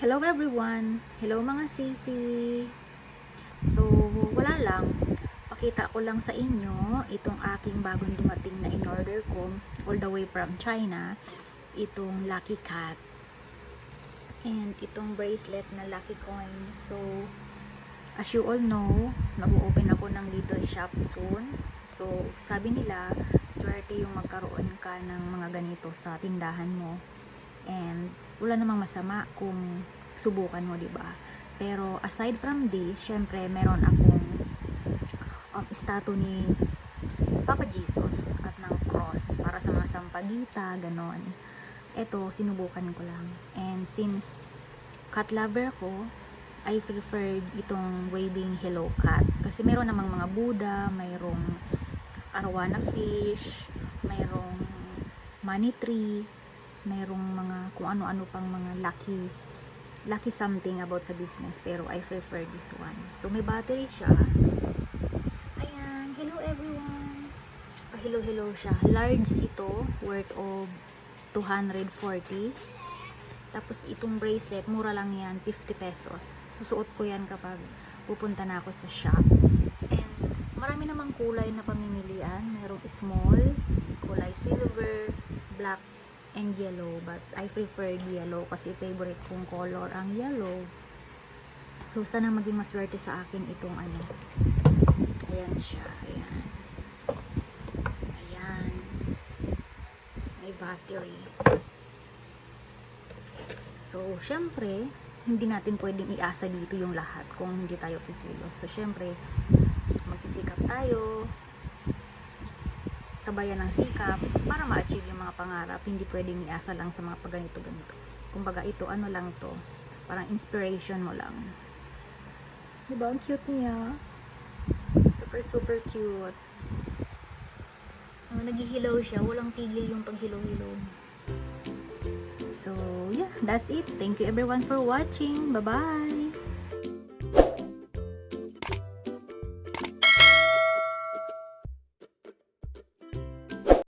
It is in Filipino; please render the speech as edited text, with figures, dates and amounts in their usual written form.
Hello everyone! Hello mga sisi! So, wala lang. Pakita ko lang sa inyo itong aking bagong dumating na in-order ko all the way from China. Itong Lucky Cat. And itong bracelet na Lucky Coin. So, as you all know, mag-open ako ng little shop soon. So, sabi nila, swerte yung magkaroon ka ng mga ganito sa tindahan mo. And wala namang masama kung subukan mo, 'di ba? Pero aside from this, syempre meron akong statue ni Papa Jesus at ng cross para sa mga sampaguita, ganon. Ito, sinubukan ko lang. And since cat lover ko, I preferred itong waving hello cat. Kasi meron namang mga Buddha, mayroong arwana fish, mayroong money tree, mayroong mga kung ano-ano pang mga lucky something about sa business, pero I prefer this one. So may battery siya. Ayan, hello everyone. Hello siya. Large ito, worth of 240. Tapos itong bracelet, mura lang yan, 50 pesos. Susuot ko yan kapag pupunta na ako sa shop. And marami namang kulay na pamimilian. Merong small, kulay silver, black, and yellow, but I prefer yellow kasi favorite kong color ang yellow. So sana maging maswerte sa akin itong ano. Ayan siya, ayan. Ayan. May battery. So syempre, hindi natin pwedeng iasa dito yung lahat kung hindi tayo kikilos. So syempre, magsisikap tayo, sabayan ng sikap para ma-achieve yung mga pangarap. Hindi pwedeng iasa lang sa mga paganito-ganito. Kumbaga ito, ano lang to, parang inspiration mo lang. Diba? Ang cute niya. Super cute. Naghihilaw siya. Walang tigil yung paghilaw-hilaw. So, yeah, that's it. Thank you everyone for watching. Bye-bye!